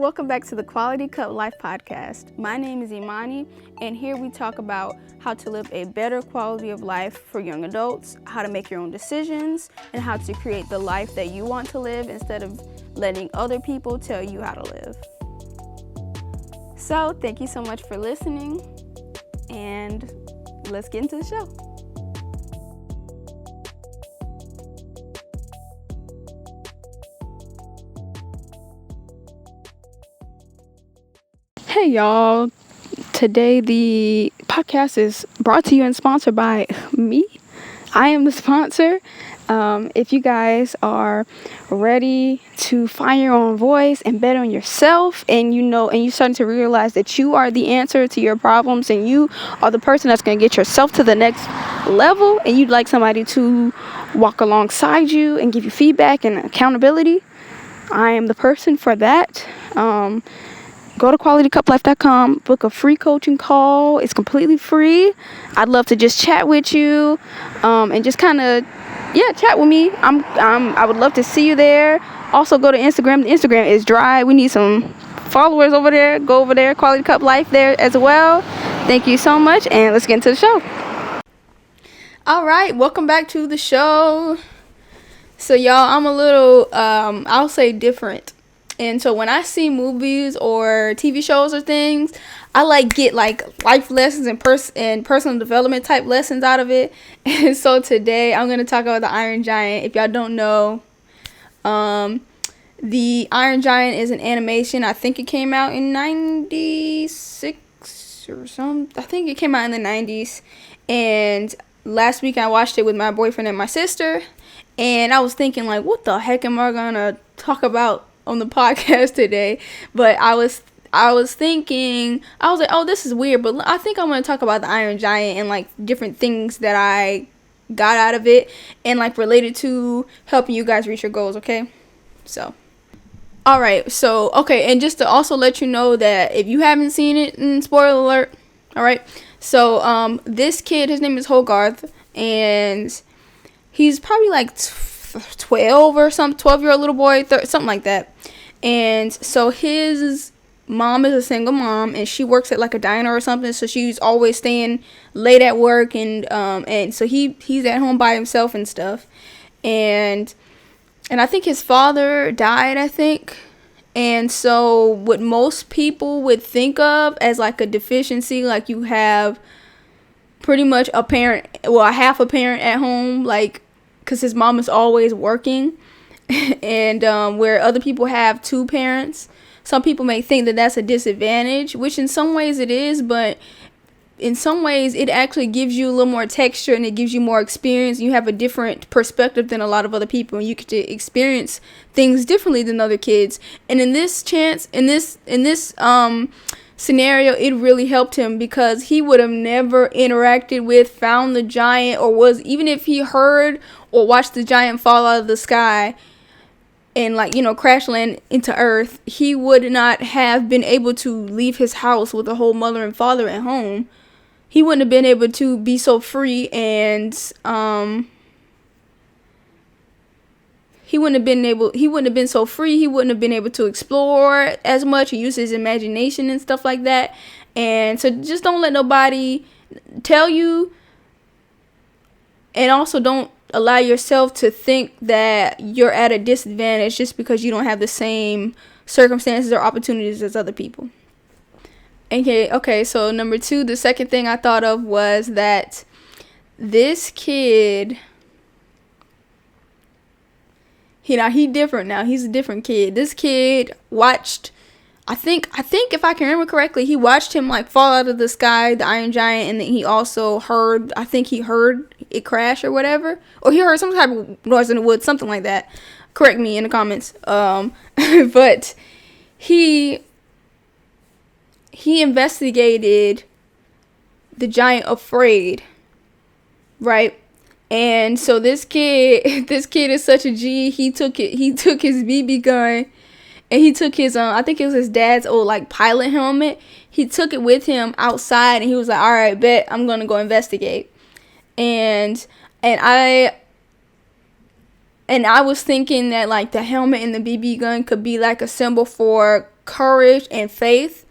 welcome back to the Quality Cup Life podcast. My name is Imani, and here we talk about how to live a better quality of life for young adults, how to make your own decisions, and how to create the life that you want to live instead of letting other people tell you how to live. So, thank you so much for listening, and let's get into the show. Hey y'all, today the podcast is brought to you and sponsored by me. I am the sponsor. If you guys are ready to find your own voice and bet on yourself, and you're starting to realize that you are the answer to your problems and you are the person that's going to get yourself to the next level, and you'd like somebody to walk alongside you and give you feedback and accountability, I am the person for that. Go to qualitycuplife.com, book a free coaching call. It's completely free. I'd love to just chat with you, and just kind of, chat with me. I would love to see you there. Also, go to Instagram. The Instagram is dry. We need some followers over there. Go over there, Quality Cup Life there as well. Thank you so much, and let's get into the show. All right, welcome back to the show. So, y'all, I'm a little, I'll say different. And so when I see movies or TV shows or things, I get life lessons and personal development type lessons out of it. And so today I'm going to talk about the Iron Giant. If y'all don't know, the Iron Giant is an animation. I think it came out in 96 or something. I think it came out in the 90s. And last week I watched it with my boyfriend and my sister. And I was thinking, what the heck am I going to talk about on the podcast today? But I was thinking, I was like, oh, this is weird, but I think I'm going to talk about the Iron Giant and different things that I got out of it and related to helping you guys reach your goals. Okay, so alright, and just to also let you know that if you haven't seen it, spoiler alert, alright, so this kid, his name is Hogarth, and he's probably 12 or something, 12-year-old little boy, something like that. And so his mom is a single mom, and she works at a diner or something, so she's always staying late at work, and so he's at home by himself and stuff. And I think his father died, I think. And so what most people would think of as a deficiency, you have pretty much a parent, half a parent at home, because his mom is always working, and where other people have two parents, some people may think that that's a disadvantage, which in some ways it is, but in some ways it actually gives you a little more texture and it gives you more experience. You have a different perspective than a lot of other people, and you get to experience things differently than other kids. And in this scenario, it really helped him, because he would have never interacted with, found the giant, or even if he heard or watched the giant fall out of the sky and crash land into earth, he would not have been able to leave his house with a whole mother and father at home. He wouldn't have been able to be so free, and he wouldn't have been so free. He wouldn't have been able to explore as much and use his imagination and stuff like that. And so just don't let nobody tell you, and also don't allow yourself to think that you're at a disadvantage just because you don't have the same circumstances or opportunities as other people. Okay, so number 2, the second thing I thought of was that this kid, he different now. He's a different kid. This kid watched, I think if I can remember correctly, he watched him fall out of the sky, the Iron Giant, and then he also heard it crash or whatever, or he heard some type of noise in the woods, something like that. Correct me in the comments. But he investigated the giant afraid, right? And so this kid is such a G. He took his BB gun, and he took his I think it was his dad's old pilot helmet. He took it with him outside, and he was like, all right, bet, I'm gonna go investigate. And I was thinking that the helmet and the BB gun could be a symbol for courage and faith,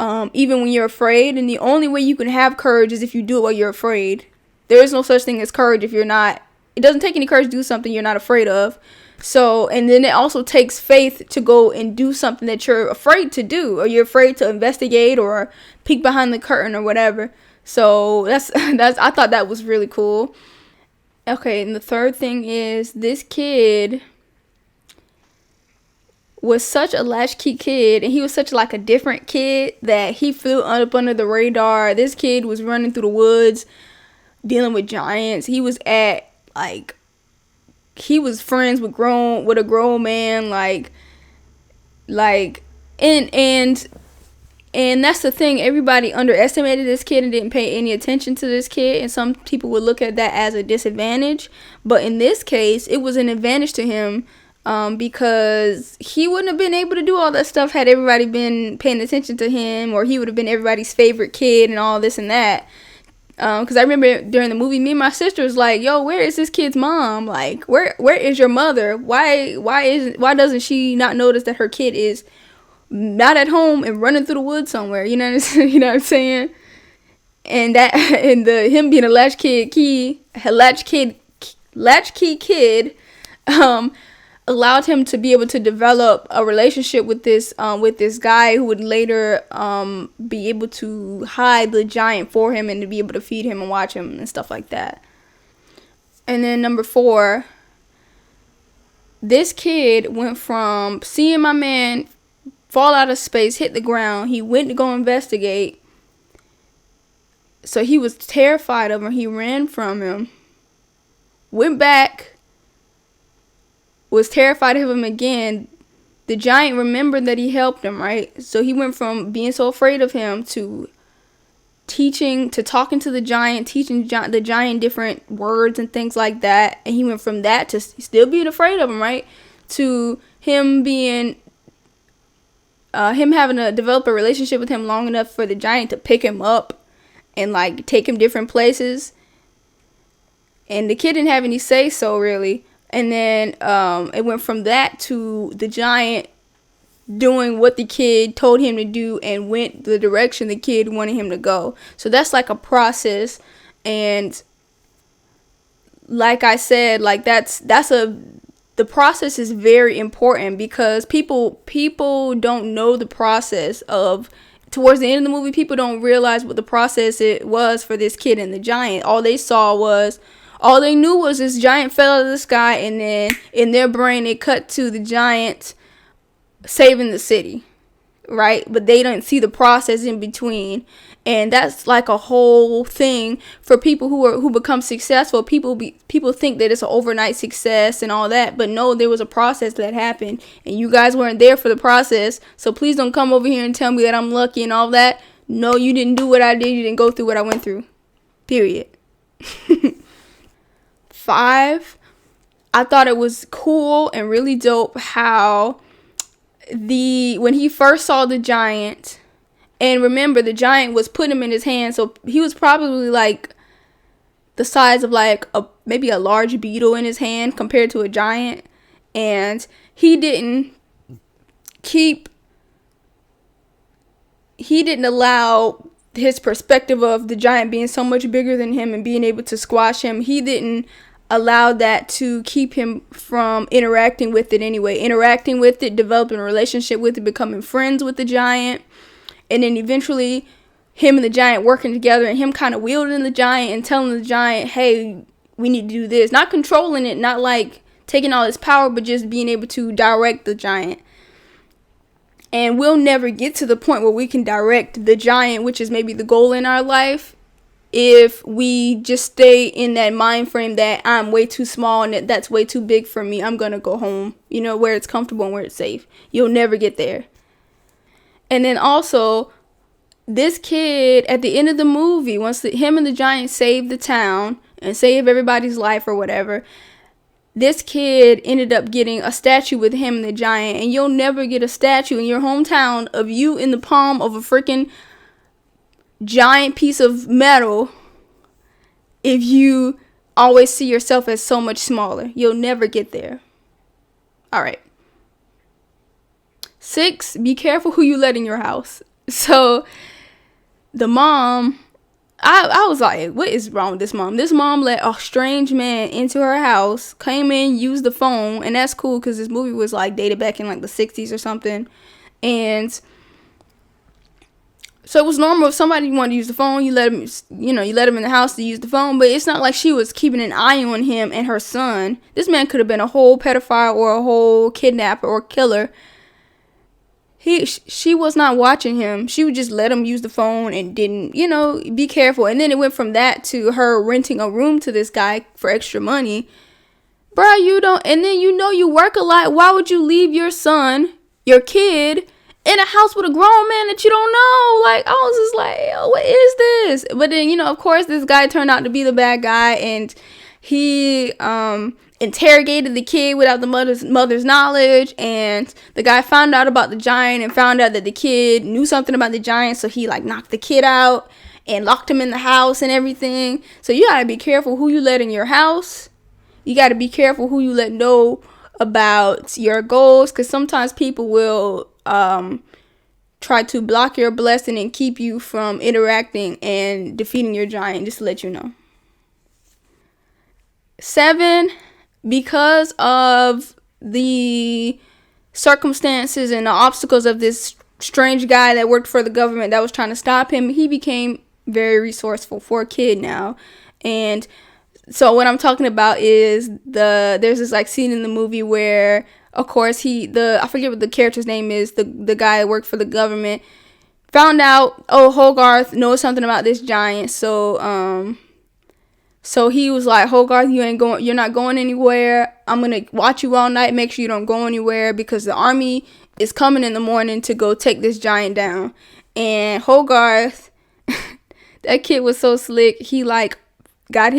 even when you're afraid. And the only way you can have courage is if you do it while you're afraid. There is no such thing as courage if you're not. It doesn't take any courage to do something you're not afraid of. So, and then it also takes faith to go and do something that you're afraid to do, or you're afraid to investigate or peek behind the curtain or whatever. So that's I thought that was really cool. Okay, and the third thing is, this kid was such a latchkey kid, and he was such like a different kid that he flew up under the radar. This kid was running through the woods, dealing with giants. He was he was friends with a grown man, and that's the thing. Everybody underestimated this kid and didn't pay any attention to this kid, and some people would look at that as a disadvantage. But in this case, it was an advantage to him, because he wouldn't have been able to do all that stuff had everybody been paying attention to him, or he would have been everybody's favorite kid and all this and that. Because I remember during the movie, me and my sister was like, "Yo, where is this kid's mom? Like, where is your mother? Why doesn't she not notice that her kid is not at home and running through the woods somewhere?" You know what I'm saying? And that, and him being a latchkey kid, allowed him to be able to develop a relationship with this guy who would later be able to hide the giant for him and to be able to feed him and watch him and stuff like that. And then number 4, this kid went from seeing my man fall out of space, hit the ground. He went to go investigate. So he was terrified of him. He ran from him. Went back. Was terrified of him again. The giant remembered that he helped him, right? So he went from being so afraid of him to talking to the giant, teaching the giant different words and things like that. And he went from that to still being afraid of him, right? To him having to develop a relationship with him long enough for the giant to pick him up and like take him different places. And the kid didn't have any say so, really. And then it went from that to the giant doing what the kid told him to do and went the direction the kid wanted him to go. So that's like a process. And like I said, like the process is very important, because people don't know the process of, towards the end of the movie, people don't realize what the process it was for this kid and the giant. All they knew was this giant fell out of the sky, and then in their brain it cut to the giant saving the city, right? But they don't see the process in between. And that's like a whole thing for people who become successful. People think that it's an overnight success and all that, but no, there was a process that happened, and you guys weren't there for the process. So please don't come over here and tell me that I'm lucky and all that. No, you didn't do what I did. You didn't go through what I went through. Period. 5, I thought it was cool and really dope how when he first saw the giant, and remember the giant was putting him in his hand, so he was probably like the size of like maybe a large beetle in his hand compared to a giant, and he didn't allow his perspective of the giant being so much bigger than him and being able to squash him, he didn't allow that to keep him from interacting with it anyway. Interacting with it, developing a relationship with it, becoming friends with the giant, and then eventually him and the giant working together, and him kind of wielding the giant and telling the giant, hey, we need to do this. Not controlling it, not like taking all its power, but just being able to direct the giant. And we'll never get to the point where we can direct the giant, which is maybe the goal in our life, if we just stay in that mind frame that I'm way too small and that's way too big for me. I'm going to go home, where it's comfortable and where it's safe. You'll never get there. And then also, this kid, at the end of the movie, once him and the giant save the town and save everybody's life or whatever, this kid ended up getting a statue with him and the giant. And you'll never get a statue in your hometown of you in the palm of a freaking giant piece of metal if you always see yourself as so much smaller. You'll never get there. All right. 6, be careful who you let in your house. So the mom, I was like, what is wrong with this mom? This mom let a strange man into her house, came in, used the phone, and that's cool because this movie was like dated back in like the 60s or something. And so it was normal if somebody wanted to use the phone, you let him, you let him in the house to use the phone. But it's not like she was keeping an eye on him and her son. This man could have been a whole pedophile or a whole kidnapper or killer. She was not watching him. She would just let him use the phone and didn't, be careful. And then it went from that to her renting a room to this guy for extra money. Bruh, you don't, and then you work a lot. Why would you leave your son, your kid, in a house with a grown man that you don't know? Like, I was just like, yo, what is this? But then, of course, this guy turned out to be the bad guy, and he interrogated the kid without the mother's knowledge, and the guy found out about the giant and found out that the kid knew something about the giant, so he like knocked the kid out and locked him in the house and everything. So you gotta be careful who you let in your house. You gotta be careful who you let know about your goals, because sometimes people will try to block your blessing and keep you from interacting and defeating your giant, just to let you know. 7, because of the circumstances and the obstacles of this strange guy that worked for the government that was trying to stop him, he became very resourceful for a kid now. And so what I'm talking about is there's this like scene in the movie where, of course, I forget what the character's name is, the guy that worked for the government, found out, Hogarth knows something about this giant, so he was like, Hogarth, you're not going anywhere. I'm going to watch you all night, make sure you don't go anywhere, because the army is coming in the morning to go take this giant down. And Hogarth, that kid was so slick. He like got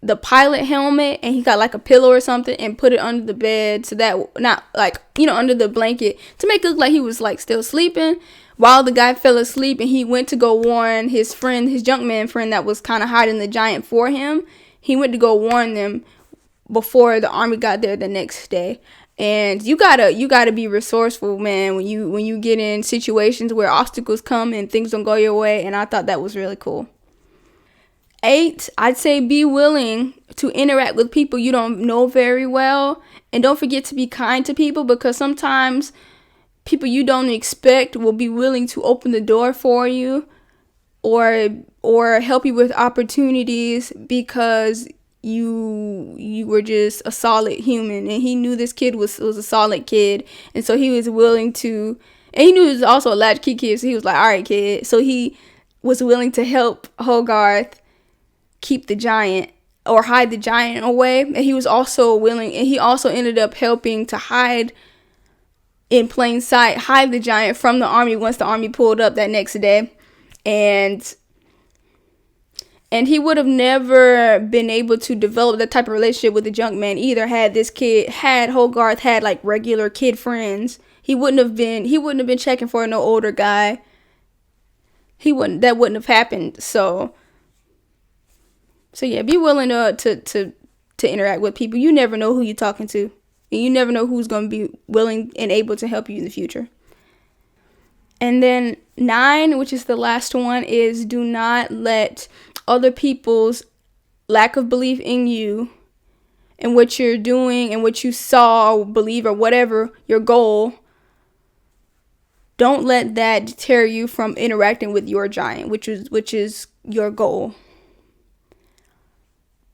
the pilot helmet, and he got like a pillow or something and put it under the bed, so that not like, under the blanket, to make it look like he was like still sleeping, while the guy fell asleep, and he went to go warn his junkman friend that was kind of hiding the giant for him. He went to go warn them before the army got there the next day. And you gotta be resourceful, man, when you get in situations where obstacles come and things don't go your way. And I thought that was really cool. 8, I'd say be willing to interact with people you don't know very well, and don't forget to be kind to people, because sometimes people you don't expect will be willing to open the door for you or help you with opportunities, because you were just a solid human. And he knew this kid was a solid kid, and so he was willing to, and he knew he was also a latchkey kid, so he was like, all right, kid. So he was willing to help Hogarth keep the giant or hide the giant away. And he was also willing, and he also ended up helping to hide in plain sight, hide the giant from the army once the army pulled up that next day. And he would have never been able to develop that type of relationship with the junk man either had Hogarth had like regular kid friends. He wouldn't have been checking for no older guy. That wouldn't have happened. So yeah, be willing to interact with people. You never know who you're talking to. And you never know who's going to be willing and able to help you in the future. And then 9, which is the last one, is do not let other people's lack of belief in you and what you're doing and what you saw or believe or whatever, your goal, don't let that deter you from interacting with your giant, which is your goal.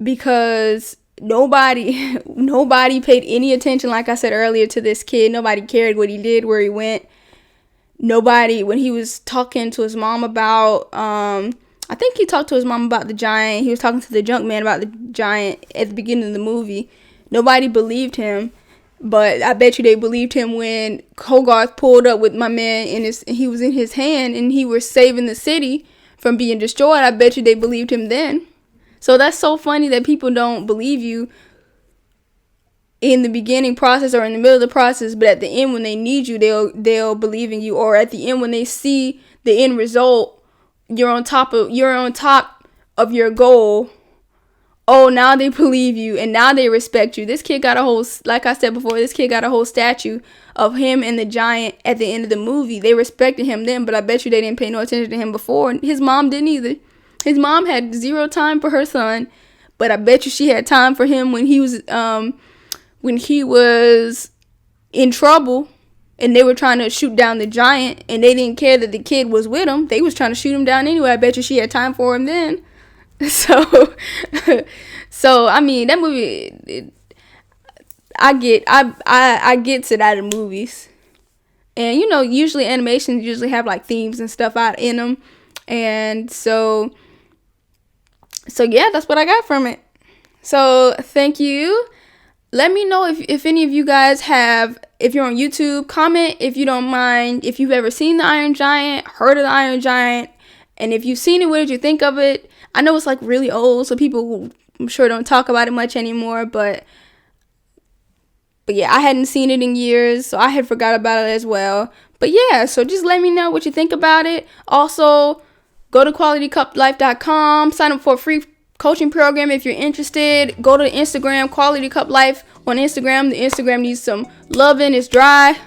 Because nobody paid any attention, like I said earlier, to this kid. Nobody cared what he did, where he went. Nobody, when he was talking to his mom about, I think he talked to his mom about the giant. He was talking to the junk man about the giant at the beginning of the movie. Nobody believed him, but I bet you they believed him when Hogarth pulled up with my man he was in his hand and he was saving the city from being destroyed. I bet you they believed him then. So that's so funny that people don't believe you in the beginning process or in the middle of the process, but at the end when they need you, they'll believe in you. Or at the end when they see the end result, you're on top of your goal, oh, now they believe you and now they respect you. This kid got a whole, like I said before, this kid got a whole statue of him and the giant at the end of the movie. They respected him then, but I bet you they didn't pay no attention to him before. His mom didn't either. His mom had zero time for her son, but I bet you she had time for him when he was in trouble and they were trying to shoot down the giant and they didn't care that the kid was with him. They was trying to shoot him down anyway. I bet you she had time for him then. So, I mean, that movie, I get to that in movies. And, you know, usually animations usually have, like, themes and stuff out in them. And so yeah, that's what I got from it. So, thank you. Let me know if any of you guys have, if you're on YouTube, comment if you don't mind, if you've ever seen the Iron Giant, heard of the Iron Giant, and if you've seen it, what did you think of it? I know it's like really old, so people, I'm sure, don't talk about it much anymore, but yeah, I hadn't seen it in years, so I had forgot about it as well. But yeah, so just let me know what you think about it. Also, go to qualitycuplife.com, sign up for a free coaching program if you're interested. Go to Instagram, Quality Cup Life on Instagram. The Instagram needs some loving. It's dry.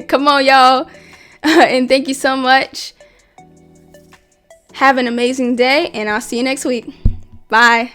Come on, y'all. And thank you so much. Have an amazing day, and I'll see you next week. Bye.